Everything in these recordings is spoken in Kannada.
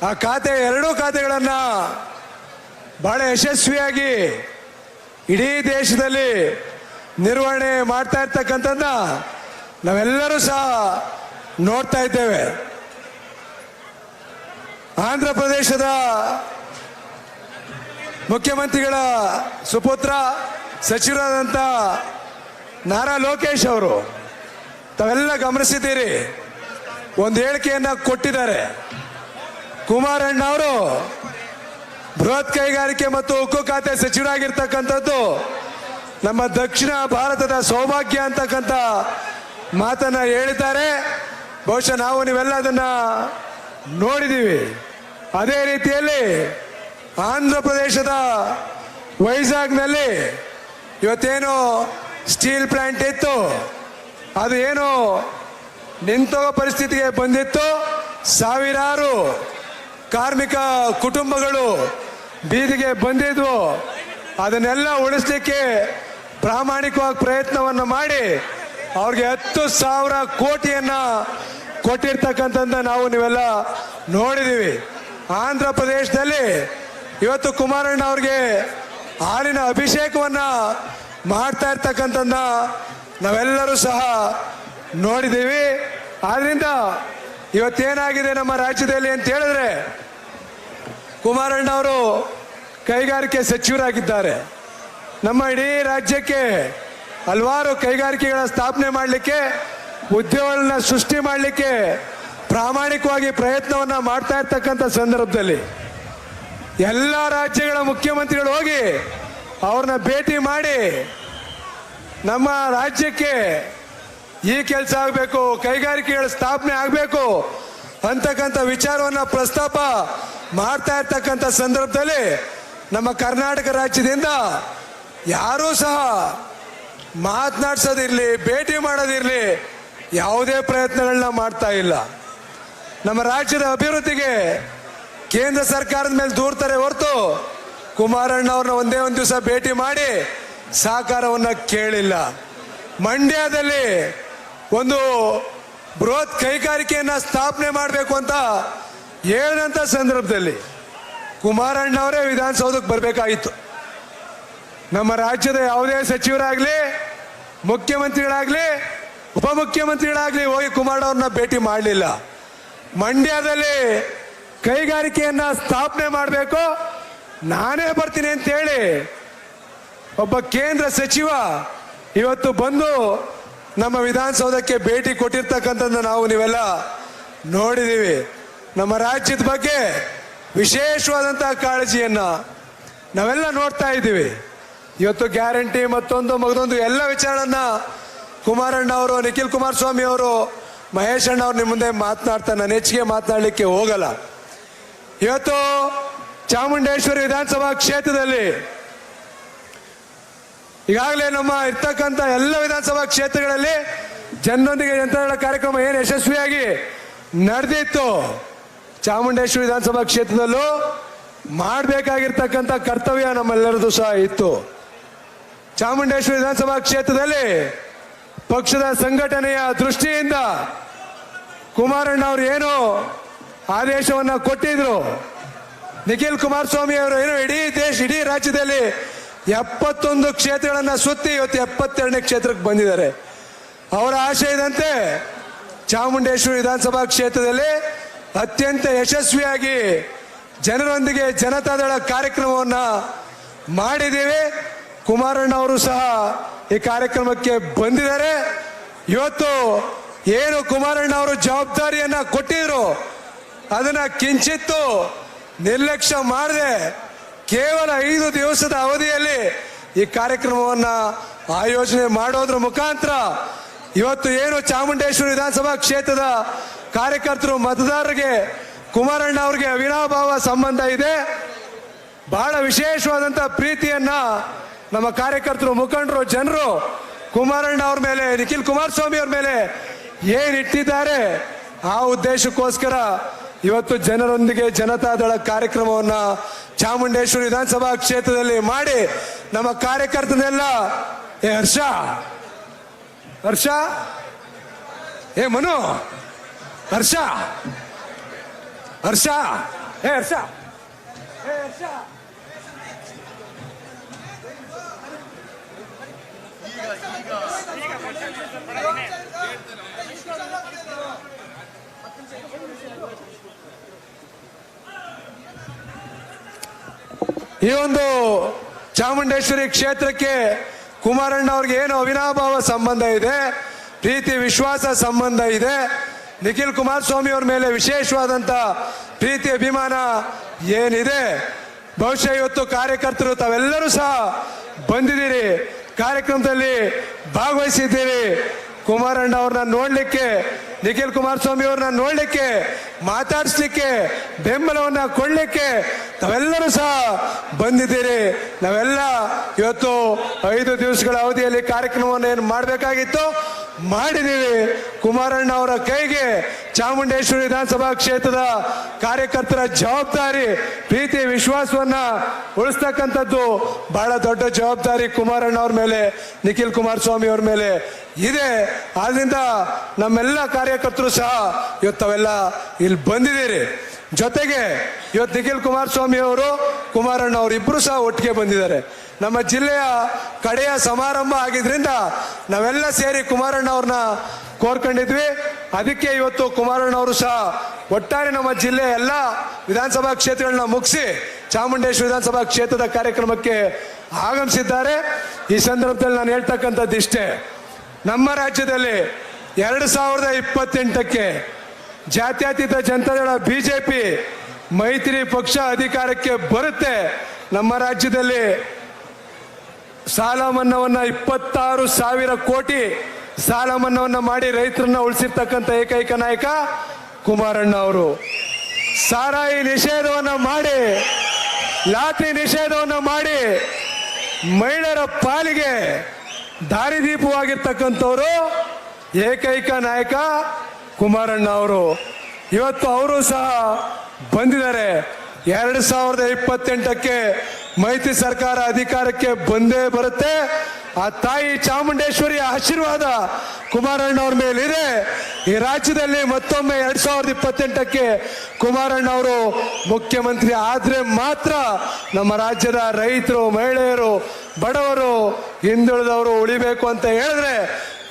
ಆ ಎರಡೂ ಖಾತೆಗಳನ್ನು ಬಹಳ ಯಶಸ್ವಿಯಾಗಿ ಇಡೀ ದೇಶದಲ್ಲಿ ನಿರ್ವಹಣೆ ಮಾಡ್ತಾ ಇರ್ತಕ್ಕಂಥದ್ದನ್ನ ನಾವೆಲ್ಲರೂ ಸಹ ನೋಡ್ತಾ ಇದ್ದೇವೆ. ಆಂಧ್ರ ಪ್ರದೇಶದ ಮುಖ್ಯಮಂತ್ರಿಗಳ ಸುಪುತ್ರ ಸಚಿವರಾದಂಥ ನಾರಾ ಲೋಕೇಶ್ ಅವರು ತಾವೆಲ್ಲ ಗಮನಿಸಿದ್ದೀರಿ, ಒಂದು ಹೇಳಿಕೆಯನ್ನ ಕೊಟ್ಟಿದ್ದಾರೆ. ಕುಮಾರಣ್ಣ ಅವರು ಬೃಹತ್ ಕೈಗಾರಿಕೆ ಮತ್ತು ಉಕ್ಕು ಖಾತೆ ಸಚಿವರಾಗಿರ್ತಕ್ಕಂಥದ್ದು ನಮ್ಮ ದಕ್ಷಿಣ ಭಾರತದ ಸೌಭಾಗ್ಯ ಅಂತಕ್ಕಂಥ ಮಾತನ್ನ ಹೇಳಿದ್ದಾರೆ. ಬಹುಶಃ ನಾವು ನೀವೆಲ್ಲ ಅದನ್ನ ನೋಡಿದ್ದೀವಿ. ಅದೇ ರೀತಿಯಲ್ಲಿ ಆಂಧ್ರ ಪ್ರದೇಶದ ವೈಜಾಗ್ನಲ್ಲಿ ಇವತ್ತೇನು ಸ್ಟೀಲ್ ಪ್ಲಾಂಟ್ ಇತ್ತು, ಅದು ಏನು ನಿಂತೋಗೋ ಪರಿಸ್ಥಿತಿಗೆ ಬಂದಿತ್ತು. ಸಾವಿರಾರು ಕಾರ್ಮಿಕ ಕುಟುಂಬಗಳು ಬೀದಿಗೆ ಬಂದಿದ್ವು. ಅದನ್ನೆಲ್ಲ ಉಳಿಸ್ಲಿಕ್ಕೆ ಪ್ರಾಮಾಣಿಕವಾಗಿ ಪ್ರಯತ್ನವನ್ನು ಮಾಡಿ ಅವ್ರಿಗೆ 10,000 ಕೋಟಿಯನ್ನ ಕೊಟ್ಟಿರ್ತಕ್ಕಂಥದ್ದನ್ನ ನಾವು ನೀವೆಲ್ಲ ನೋಡಿದ್ದೀವಿ. ಆಂಧ್ರ ಪ್ರದೇಶದಲ್ಲಿ ಇವತ್ತು ಕುಮಾರಣ್ಣ ಅವ್ರಿಗೆ ಹಾಲಿನ ಅಭಿಷೇಕವನ್ನ ಮಾಡ್ತಾ ಇರ್ತಕ್ಕಂಥದ್ದನ್ನ ನಾವೆಲ್ಲರೂ ಸಹ ನೋಡಿದ್ದೀವಿ. ಆದ್ರಿಂದ ಇವತ್ತೇನಾಗಿದೆ ನಮ್ಮ ರಾಜ್ಯದಲ್ಲಿ ಅಂತ ಹೇಳಿದ್ರೆ, ಕುಮಾರಣ್ಣ ಅವರು ಕೈಗಾರಿಕೆ ಸಚಿವರಾಗಿದ್ದಾರೆ. ನಮ್ಮ ಇಡೀ ರಾಜ್ಯಕ್ಕೆ ಹಲವಾರು ಕೈಗಾರಿಕೆಗಳ ಸ್ಥಾಪನೆ ಮಾಡಲಿಕ್ಕೆ, ಉದ್ಯೋಗಗಳನ್ನ ಸೃಷ್ಟಿ ಮಾಡಲಿಕ್ಕೆ ಪ್ರಾಮಾಣಿಕವಾಗಿ ಪ್ರಯತ್ನವನ್ನ ಮಾಡ್ತಾ ಇರ್ತಕ್ಕಂಥ ಸಂದರ್ಭದಲ್ಲಿ ಎಲ್ಲ ರಾಜ್ಯಗಳ ಮುಖ್ಯಮಂತ್ರಿಗಳು ಹೋಗಿ ಅವ್ರನ್ನ ಭೇಟಿ ಮಾಡಿ ನಮ್ಮ ರಾಜ್ಯಕ್ಕೆ ಈ ಕೆಲಸ ಆಗಬೇಕು, ಕೈಗಾರಿಕೆಗಳ ಸ್ಥಾಪನೆ ಆಗಬೇಕು ಅಂತಕ್ಕಂಥ ವಿಚಾರವನ್ನ ಪ್ರಸ್ತಾಪ ಮಾಡ್ತಾ ಇರ್ತಕ್ಕಂಥ ಸಂದರ್ಭದಲ್ಲಿ ನಮ್ಮ ಕರ್ನಾಟಕ ರಾಜ್ಯದಿಂದ ಯಾರೂ ಸಹ ಮಾತನಾಡ್ಸೋದಿರಲಿ, ಭೇಟಿ ಮಾಡೋದಿರಲಿ, ಯಾವುದೇ ಪ್ರಯತ್ನಗಳನ್ನ ಮಾಡ್ತಾ ಇಲ್ಲ. ನಮ್ಮ ರಾಜ್ಯದ ಅಭಿವೃದ್ಧಿಗೆ ಕೇಂದ್ರ ಸರ್ಕಾರದ ಮೇಲೆ ದೂರ್ತಾರೆ ಹೊರತು ಕುಮಾರಣ್ಣ ಅವ್ರನ್ನ ಒಂದೇ ಒಂದು ದಿವಸ ಭೇಟಿ ಮಾಡಿ ಸಹಕಾರವನ್ನ ಕೇಳಿಲ್ಲ. ಮಂಡ್ಯದಲ್ಲಿ ಒಂದು ಬೃಹತ್ ಕೈಗಾರಿಕೆಯನ್ನ ಸ್ಥಾಪನೆ ಮಾಡಬೇಕು ಅಂತ ಹೇಳಿದಂಥ ಸಂದರ್ಭದಲ್ಲಿ ಕುಮಾರಣ್ಣ ಅವರೇ ವಿಧಾನಸೌಧಕ್ಕೆ ಬರಬೇಕಾಗಿತ್ತು. ನಮ್ಮ ರಾಜ್ಯದ ಯಾವುದೇ ಸಚಿವರಾಗ್ಲಿ, ಮುಖ್ಯಮಂತ್ರಿಗಳಾಗ್ಲಿ, ಉಪಮುಖ್ಯಮಂತ್ರಿಗಳಾಗ್ಲಿ ಹೋಗಿ ಕುಮಾರಣ್ಣ ಅವ್ರನ್ನ ಭೇಟಿ ಮಾಡಲಿಲ್ಲ. ಮಂಡ್ಯದಲ್ಲಿ ಕೈಗಾರಿಕೆಯನ್ನ ಸ್ಥಾಪನೆ ಮಾಡಬೇಕು, ನಾನೇ ಬರ್ತೀನಿ ಅಂತೇಳಿ ಒಬ್ಬ ಕೇಂದ್ರ ಸಚಿವ ಇವತ್ತು ಬಂದು ನಮ್ಮ ವಿಧಾನಸೌಧಕ್ಕೆ ಭೇಟಿ ಕೊಟ್ಟಿರ್ತಕ್ಕಂಥದ್ದನ್ನ ನಾವು ನೀವೆಲ್ಲ ನೋಡಿದ್ದೀವಿ. ನಮ್ಮ ರಾಜ್ಯದ ಬಗ್ಗೆ ವಿಶೇಷವಾದಂತಹ ಕಾಳಜಿಯನ್ನ ನಾವೆಲ್ಲ ನೋಡ್ತಾ ಇದ್ದೀವಿ. ಇವತ್ತು ಗ್ಯಾರಂಟಿ ಮತ್ತೊಂದು ಎಲ್ಲ ವಿಚಾರನ್ನ ಕುಮಾರಣ್ಣ ಅವರು, ನಿಖಿಲ್ ಕುಮಾರಸ್ವಾಮಿ ಅವರು, ಮಹೇಶ್ ಅಣ್ಣ ಅವ್ರು ನಿಮ್ಮ ಮುಂದೆ ಮಾತನಾಡ್ತಾರೆ. ನಾನು ಹೆಚ್ಚಿಗೆ ಮಾತನಾಡಲಿಕ್ಕೆ ಹೋಗಲ್ಲ. ಇವತ್ತು ಚಾಮುಂಡೇಶ್ವರಿ ವಿಧಾನಸಭಾ ಕ್ಷೇತ್ರದಲ್ಲಿ ಈಗಾಗಲೇ ನಮ್ಮ ಇರ್ತಕ್ಕಂಥ ಎಲ್ಲ ವಿಧಾನಸಭಾ ಕ್ಷೇತ್ರಗಳಲ್ಲಿ ಜನರೊಂದಿಗೆ ಜನತಾದಳ ಕಾರ್ಯಕ್ರಮ ಏನು ಯಶಸ್ವಿಯಾಗಿ ನಡೆದಿತ್ತು, ಚಾಮುಂಡೇಶ್ವರಿ ವಿಧಾನಸಭಾ ಕ್ಷೇತ್ರದಲ್ಲೂ ಮಾಡಬೇಕಾಗಿರ್ತಕ್ಕಂಥ ಕರ್ತವ್ಯ ನಮ್ಮೆಲ್ಲರದು ಸಹ ಇತ್ತು. ಚಾಮುಂಡೇಶ್ವರಿ ವಿಧಾನಸಭಾ ಕ್ಷೇತ್ರದಲ್ಲಿ ಪಕ್ಷದ ಸಂಘಟನೆಯ ದೃಷ್ಟಿಯಿಂದ ಕುಮಾರಣ್ಣ ಅವರು ಏನು ಆದೇಶವನ್ನ ಕೊಟ್ಟಿದ್ರು, ನಿಖಿಲ್ ಕುಮಾರಸ್ವಾಮಿ ಅವರು ಏನು ಇಡೀ ರಾಜ್ಯದಲ್ಲಿ 71 ಕ್ಷೇತ್ರಗಳನ್ನ ಸುತ್ತಿ ಇವತ್ತು 72ನೇ ಕ್ಷೇತ್ರಕ್ಕೆ ಬಂದಿದ್ದಾರೆ. ಅವರ ಆಶಯದಂತೆ ಚಾಮುಂಡೇಶ್ವರಿ ವಿಧಾನಸಭಾ ಕ್ಷೇತ್ರದಲ್ಲಿ ಅತ್ಯಂತ ಯಶಸ್ವಿಯಾಗಿ ಜನರೊಂದಿಗೆ ಜನತಾದಳ ಕಾರ್ಯಕ್ರಮವನ್ನ ಮಾಡಿದ್ದೀವಿ. ಕುಮಾರಣ್ಣ ಅವರು ಸಹ ಈ ಕಾರ್ಯಕ್ರಮಕ್ಕೆ ಬಂದಿದ್ದಾರೆ. ಇವತ್ತು ಏನು ಕುಮಾರಣ್ಣ ಅವರು ಜವಾಬ್ದಾರಿಯನ್ನ ಕೊಟ್ಟಿದ್ರು ಅದನ್ನ ಕಿಂಚಿತ್ತು ನಿರ್ಲಕ್ಷ್ಯ ಮಾಡದೆ ಕೇವಲ 5 ದಿವಸದ ಅವಧಿಯಲ್ಲಿ ಈ ಕಾರ್ಯಕ್ರಮವನ್ನ ಆಯೋಜನೆ ಮಾಡೋದ್ರ ಮುಖಾಂತರ ಇವತ್ತು ಏನು ಚಾಮುಂಡೇಶ್ವರಿ ವಿಧಾನಸಭಾ ಕ್ಷೇತ್ರದ ಕಾರ್ಯಕರ್ತರು, ಮತದಾರರಿಗೆ ಕುಮಾರಣ್ಣ ಅವರಿಗೆ ಅವಿನಾಭಾವ ಸಂಬಂಧ ಇದೆ. ಬಹಳ ವಿಶೇಷವಾದಂತ ಪ್ರೀತಿಯನ್ನ ನಮ್ಮ ಕಾರ್ಯಕರ್ತರು, ಮುಖಂಡರು, ಜನರು ಕುಮಾರಣ್ಣ ಅವ್ರ ಮೇಲೆ, ನಿಖಿಲ್ ಕುಮಾರಸ್ವಾಮಿ ಅವ್ರ ಮೇಲೆ ಏನಿಟ್ಟಿದ್ದಾರೆ ಆ ಉದ್ದೇಶಕ್ಕೋಸ್ಕರ ಇವತ್ತು ಜನರೊಂದಿಗೆ ಜನತಾದಳ ಕಾರ್ಯಕ್ರಮವನ್ನ ಚಾಮುಂಡೇಶ್ವರಿ ವಿಧಾನಸಭಾ ಕ್ಷೇತ್ರದಲ್ಲಿ ಮಾಡಿ ನಮ್ಮ ಕಾರ್ಯಕರ್ತನೆಲ್ಲ ಹರ್ಷ ಮನು ಹರ್ಷ ಹರ್ಷ ಈ ಒಂದು ಚಾಮುಂಡೇಶ್ವರಿ ಕ್ಷೇತ್ರಕ್ಕೆ ಕುಮಾರಣ್ಣ ಅವ್ರಿಗೆ ಏನು ಅವಿನಾಭಾವ ಸಂಬಂಧ ಇದೆ, ಪ್ರೀತಿ ವಿಶ್ವಾಸ ಸಂಬಂಧ ಇದೆ. ನಿಖಿಲ್ ಕುಮಾರಸ್ವಾಮಿ ಅವ್ರ ಮೇಲೆ ವಿಶೇಷವಾದಂತ ಪ್ರೀತಿ ಅಭಿಮಾನ ಏನಿದೆ. ಬಹುಶಃ ಇವತ್ತು ಕಾರ್ಯಕರ್ತರು ತಾವೆಲ್ಲರೂ ಸಹ ಬಂದಿದ್ದೀರಿ, ಕಾರ್ಯಕ್ರಮದಲ್ಲಿ ಭಾಗವಹಿಸಿದ್ದೀರಿ. ಕುಮಾರಣ್ಣ ಅವ್ರನ್ನ ನೋಡ್ಲಿಕ್ಕೆ, ನಿಖಿಲ್ ಕುಮಾರಸ್ವಾಮಿ ಅವ್ರನ್ನ ನೋಡ್ಲಿಕ್ಕೆ, ಮಾತಾಡಿಸ್ಲಿಕ್ಕೆ, ಬೆಂಬಲವನ್ನ ಕೊಡ್ಲಿಕ್ಕೆ ತಾವೆಲ್ಲರೂ ಸಹ ಬಂದಿದ್ದೀರಿ. ನಾವೆಲ್ಲ ಇವತ್ತು 5 ದಿವಸಗಳ ಅವಧಿಯಲ್ಲಿ ಕಾರ್ಯಕ್ರಮವನ್ನು ಏನು ಮಾಡಬೇಕಾಗಿತ್ತು ಮಾಡಿದ್ದೀವಿ. ಕುಮಾರಣ್ಣ ಅವರ ಕೈಗೆ ಚಾಮುಂಡೇಶ್ವರಿ ವಿಧಾನಸಭಾ ಕ್ಷೇತ್ರದ ಕಾರ್ಯಕರ್ತರ ಜವಾಬ್ದಾರಿ, ಪ್ರೀತಿ ವಿಶ್ವಾಸವನ್ನ ಉಳಿಸ್ತಕ್ಕಂಥದ್ದು ಬಹಳ ದೊಡ್ಡ ಜವಾಬ್ದಾರಿ ಕುಮಾರಣ್ಣ ಅವ್ರ ಮೇಲೆ, ನಿಖಿಲ್ ಕುಮಾರಸ್ವಾಮಿ ಅವ್ರ ಮೇಲೆ ಇದೆ. ಆದ್ರಿಂದ ನಮ್ಮೆಲ್ಲ ಕಾರ್ಯಕರ್ತರು ಸಹ ಇವತ್ತವೆಲ್ಲ ಇಲ್ಲಿ ಬಂದಿದ್ದೀರಿ. ಜೊತೆಗೆ ಇವತ್ತು ನಿಖಿಲ್ ಕುಮಾರಸ್ವಾಮಿ ಅವರು, ಕುಮಾರಣ್ಣ ಅವರು ಇಬ್ಬರು ಸಹ ಒಟ್ಟಿಗೆ ಬಂದಿದ್ದಾರೆ. ನಮ್ಮ ಜಿಲ್ಲೆಯ ಕಡೆಯ ಸಮಾರಂಭ ಆಗಿದ್ರಿಂದ ನಾವೆಲ್ಲ ಸೇರಿ ಕುಮಾರಣ್ಣ ಅವ್ರನ್ನ ಕೋರ್ಕೊಂಡಿದ್ವಿ. ಅದಕ್ಕೆ ಇವತ್ತು ಕುಮಾರಣ್ಣ ಅವರು ಸಹ ಒಟ್ಟಾರೆ ನಮ್ಮ ಜಿಲ್ಲೆಯ ಎಲ್ಲ ವಿಧಾನಸಭಾ ಕ್ಷೇತ್ರಗಳನ್ನ ಮುಗಿಸಿ ಚಾಮುಂಡೇಶ್ವರಿ ವಿಧಾನಸಭಾ ಕ್ಷೇತ್ರದ ಕಾರ್ಯಕ್ರಮಕ್ಕೆ ಆಗಮಿಸಿದ್ದಾರೆ. ಈ ಸಂದರ್ಭದಲ್ಲಿ ನಾನು ಹೇಳ್ತಕ್ಕಂಥದ್ದು ಇಷ್ಟೇ, ನಮ್ಮ ರಾಜ್ಯದಲ್ಲಿ 2028ಕ್ಕೆ ಜಾತ್ಯತೀತ ಜನತಾದಳ ಬಿಜೆಪಿ ಮೈತ್ರಿ ಪಕ್ಷ ಅಧಿಕಾರಕ್ಕೆ ಬರುತ್ತೆ. ನಮ್ಮ ರಾಜ್ಯದಲ್ಲಿ ಸಾಲ ಮನ್ನಾವನ್ನ 26,000 ಕೋಟಿ ಸಾಲ ಮನ್ನಾವನ್ನ ಮಾಡಿ ರೈತರನ್ನ ಉಳಿಸಿರ್ತಕ್ಕಂಥ ಏಕೈಕ ನಾಯಕ ಕುಮಾರಣ್ಣ ಅವರು. ಸಾರಾಯಿ ನಿಷೇಧವನ್ನ ಮಾಡಿ, ಲಾಟರಿ ನಿಷೇಧವನ್ನ ಮಾಡಿ ಮಹಿಳೆಯರ ಪಾಲಿಗೆ ದಾರಿದೀಪವಾಗಿರ್ತಕ್ಕಂಥವರು ಏಕೈಕ ನಾಯಕ ಕುಮಾರಣ್ಣ ಅವರು. ಇವತ್ತು ಅವರು ಸಹ ಬಂದಿದ್ದಾರೆ. 2028ಕ್ಕೆ ಮೈತ್ರಿ ಸರ್ಕಾರ ಅಧಿಕಾರಕ್ಕೆ ಬಂದೇ ಬರುತ್ತೆ. ಆ ತಾಯಿ ಚಾಮುಂಡೇಶ್ವರಿಯ ಆಶೀರ್ವಾದ ಕುಮಾರಣ್ಣ ಅವ್ರ ಮೇಲಿದೆ. ಈ ರಾಜ್ಯದಲ್ಲಿ ಮತ್ತೊಮ್ಮೆ 2028ಕ್ಕೆ ಕುಮಾರಣ್ಣ ಅವರು ಮುಖ್ಯಮಂತ್ರಿ ಆದ್ರೆ ಮಾತ್ರ ನಮ್ಮ ರಾಜ್ಯದ ರೈತರು, ಮಹಿಳೆಯರು, ಬಡವರು, ಹಿಂದುಳಿದವರು ಉಳಿಬೇಕು ಅಂತ ಹೇಳಿದ್ರೆ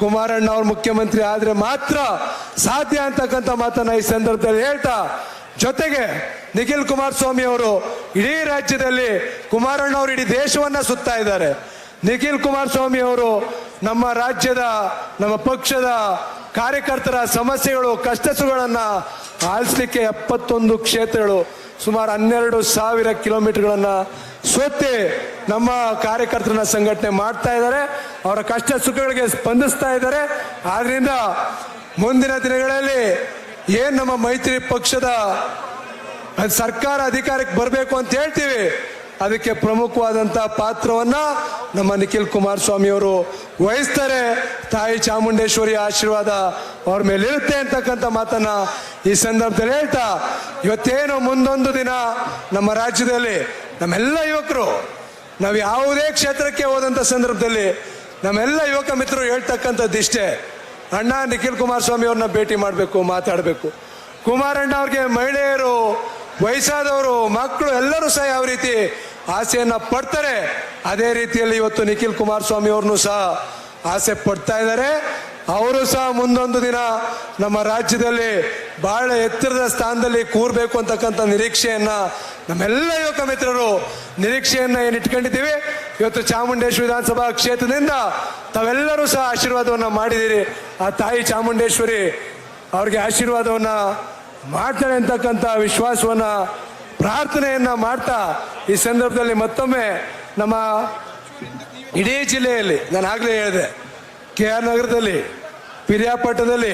ಕುಮಾರಣ್ಣ ಅವರು ಮುಖ್ಯಮಂತ್ರಿ ಆದ್ರೆ ಮಾತ್ರ ಸಾಧ್ಯ ಅಂತಕ್ಕಂಥ ಮಾತನ್ನ ಈ ಸಂದರ್ಭದಲ್ಲಿ ಹೇಳ್ತಾ, ಜೊತೆಗೆ ನಿಖಿಲ್ ಕುಮಾರಸ್ವಾಮಿ ಅವರು ಇಡೀ ರಾಜ್ಯದಲ್ಲಿ, ಕುಮಾರಣ್ಣ ಅವರು ಇಡೀ ದೇಶವನ್ನ ಸುತ್ತಾ ಇದ್ದಾರೆ. ನಿಖಿಲ್ ಕುಮಾರಸ್ವಾಮಿ ಅವರು ನಮ್ಮ ರಾಜ್ಯದ, ನಮ್ಮ ಪಕ್ಷದ ಕಾರ್ಯಕರ್ತರ ಸಮಸ್ಯೆಗಳು, ಕಷ್ಟ ಸುಖಗಳನ್ನ ಆಲಿಸಲಿಕ್ಕೆ 71 ಕ್ಷೇತ್ರಗಳು, ಸುಮಾರು 12,000 ಕಿಲೋಮೀಟರ್ಗಳನ್ನ ಸುತ್ತಿ ನಮ್ಮ ಕಾರ್ಯಕರ್ತರನ್ನ ಸಂಘಟನೆ ಮಾಡ್ತಾ ಇದ್ದಾರೆ. ಅವರ ಕಷ್ಟ ಸುಖಗಳಿಗೆ ಸ್ಪಂದಿಸ್ತಾ ಇದ್ದಾರೆ. ಆದ್ರಿಂದ ಮುಂದಿನ ದಿನಗಳಲ್ಲಿ ಏನ್ ನಮ್ಮ ಮೈತ್ರಿ ಪಕ್ಷದ ಸರ್ಕಾರ ಅಧಿಕಾರಕ್ಕೆ ಬರಬೇಕು ಅಂತ ಹೇಳ್ತೀವಿ, ಅದಕ್ಕೆ ಪ್ರಮುಖವಾದಂತ ಪಾತ್ರವನ್ನ ನಮ್ಮ ನಿಖಿಲ್ ಕುಮಾರಸ್ವಾಮಿ ಅವರು ವಹಿಸ್ತಾರೆ. ತಾಯಿ ಚಾಮುಂಡೇಶ್ವರಿ ಆಶೀರ್ವಾದ ಅವ್ರ ಮೇಲೆ ಇರುತ್ತೆ ಅಂತಕ್ಕಂಥ ಮಾತನ್ನ ಈ ಸಂದರ್ಭದಲ್ಲಿ ಹೇಳ್ತಾ, ಇವತ್ತೇನು ಮುಂದೊಂದು ದಿನ ನಮ್ಮ ರಾಜ್ಯದಲ್ಲಿ ನಮ್ಮೆಲ್ಲ ಯುವಕರು, ನಾವು ಯಾವುದೇ ಕ್ಷೇತ್ರಕ್ಕೆ ಹೋದಂತ ಸಂದರ್ಭದಲ್ಲಿ ನಮ್ಮೆಲ್ಲ ಯುವಕ ಮಿತ್ರರು ಹೇಳ್ತಕ್ಕಂಥದ್ದು ಇಷ್ಟೇ, ಅಣ್ಣ ನಿಖಿಲ್ ಕುಮಾರಸ್ವಾಮಿ ಅವ್ರನ್ನ ಭೇಟಿ ಮಾಡಬೇಕು, ಮಾತಾಡಬೇಕು. ಕುಮಾರಣ್ಣ ಅವ್ರಿಗೆ ಮಹಿಳೆಯರು, ವಯಸ್ಸಾದವರು, ಮಕ್ಕಳು ಎಲ್ಲರೂ ಸಹ ಯಾವ ರೀತಿ ಆಸೆಯನ್ನ ಪಡ್ತಾರೆ, ಅದೇ ರೀತಿಯಲ್ಲಿ ಇವತ್ತು ನಿಖಿಲ್ ಕುಮಾರಸ್ವಾಮಿ ಅವ್ರನ್ನು ಸಹ ಆಸೆ ಪಡ್ತಾ ಇದ್ದಾರೆ. ಅವರು ಸಹ ಮುಂದೊಂದು ದಿನ ನಮ್ಮ ರಾಜ್ಯದಲ್ಲಿ ಬಹಳ ಎತ್ತರದ ಸ್ಥಾನದಲ್ಲಿ ಕೂರ್ಬೇಕು ಅಂತಕ್ಕಂಥ ನಿರೀಕ್ಷೆಯನ್ನ ನಮ್ಮೆಲ್ಲ ಯುವಕ ಮಿತ್ರರು ನಿರೀಕ್ಷೆಯನ್ನ ಏನು ಇಟ್ಕೊಂಡಿದ್ದೀವಿ. ಇವತ್ತು ಚಾಮುಂಡೇಶ್ವರಿ ವಿಧಾನಸಭಾ ಕ್ಷೇತ್ರದಿಂದ ತಾವೆಲ್ಲರೂ ಸಹ ಆಶೀರ್ವಾದವನ್ನ ಮಾಡಿದ್ದೀರಿ. ಆ ತಾಯಿ ಚಾಮುಂಡೇಶ್ವರಿ ಅವ್ರಿಗೆ ಆಶೀರ್ವಾದವನ್ನ ಮಾಡ್ತಾಳೆ ಅಂತಕ್ಕಂಥ ವಿಶ್ವಾಸವನ್ನ, ಪ್ರಾರ್ಥನೆಯನ್ನ ಮಾಡ್ತಾ ಈ ಸಂದರ್ಭದಲ್ಲಿ ಮತ್ತೊಮ್ಮೆ ನಮ್ಮ ಇಡೀ ಜಿಲ್ಲೆಯಲ್ಲಿ, ನಾನು ಆಗ್ಲೇ ಹೇಳಿದೆ, KR ನಗರದಲ್ಲಿ, ಪಿರಿಯಾಪಟ್ಟಣದಲ್ಲಿ,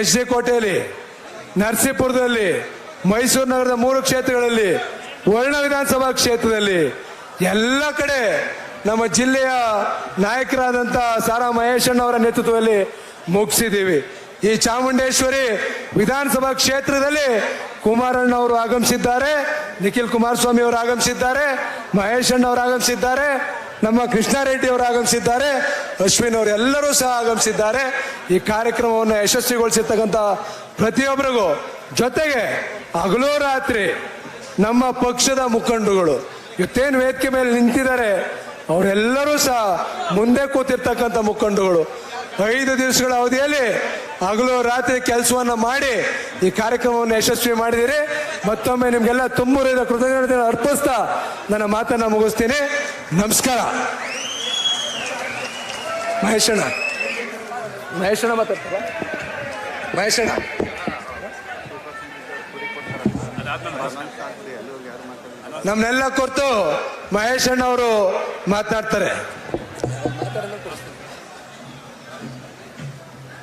HJ ಕೋಟೆಯಲ್ಲಿ, ನರಸೀಪುರದಲ್ಲಿ, ಮೈಸೂರು ನಗರದ 3 ಕ್ಷೇತ್ರಗಳಲ್ಲಿ, ವರ್ಣ ವಿಧಾನಸಭಾ ಕ್ಷೇತ್ರದಲ್ಲಿ ಎಲ್ಲ ಕಡೆ ನಮ್ಮ ಜಿಲ್ಲೆಯ ನಾಯಕರಾದಂಥ ಸಾರಾ ಮಹೇಶಣ್ಣ ಅವರ ನೇತೃತ್ವದಲ್ಲಿ ಮುಗಿಸಿದ್ದೀವಿ. ಈ ಚಾಮುಂಡೇಶ್ವರಿ ವಿಧಾನಸಭಾ ಕ್ಷೇತ್ರದಲ್ಲಿ ಕುಮಾರಣ್ಣ ಅವರು ಆಗಮಿಸಿದ್ದಾರೆ, ನಿಖಿಲ್ ಕುಮಾರಸ್ವಾಮಿ ಅವರು ಆಗಮಿಸಿದ್ದಾರೆ, ಮಹೇಶಣ್ಣ ಅವರು ಆಗಮಿಸಿದ್ದಾರೆ, ನಮ್ಮ ಕೃಷ್ಣಾರೆಡ್ಡಿ ಅವರು ಆಗಮಿಸಿದ್ದಾರೆ, ಅಶ್ವಿನ್ ಅವರು ಎಲ್ಲರೂ ಸಹ ಆಗಮಿಸಿದ್ದಾರೆ. ಈ ಕಾರ್ಯಕ್ರಮವನ್ನು ಯಶಸ್ವಿಗೊಳಿಸಿರ್ತಕ್ಕಂಥ ಪ್ರತಿಯೊಬ್ಬರಿಗೂ, ಜೊತೆಗೆ ಹಗಲು ರಾತ್ರಿ ನಮ್ಮ ಪಕ್ಷದ ಮುಖಂಡರುಗಳು ಇವತ್ತೇನು ವೇದಿಕೆ ಮೇಲೆ ನಿಂತಿದ್ದಾರೆ ಅವರೆಲ್ಲರೂ ಸಹ ಮುಂದೆ ಕೂತಿರ್ತಕ್ಕಂಥ ಮುಖಂಡರುಗಳು 5 ದಿವಸಗಳ ಅವಧಿಯಲ್ಲಿ ಹಗಲು ರಾತ್ರಿ ಕೆಲಸವನ್ನ ಮಾಡಿ ಈ ಕಾರ್ಯಕ್ರಮವನ್ನು ಯಶಸ್ವಿ ಮಾಡಿದಿರಿ. ಮತ್ತೊಮ್ಮೆ ನಿಮ್ಗೆಲ್ಲ ತುಂಬುರಿದ ಕೃತಜ್ಞತೆ ಅರ್ಪಿಸ್ತಾ ನನ್ನ ಮಾತನ್ನ ಮುಗಿಸ್ತೀನಿ. ನಮಸ್ಕಾರ. ಮಹೇಶಣ್ಣ ಮಾತಾಡ್ತಾರ. ಮಹೇಶಣ್ಣ ನಮ್ಮನ್ನೆಲ್ಲ ಕೊರ್ತು ಮಹೇಶಣ್ಣ ಅವರು ಮಾತನಾಡ್ತಾರೆ.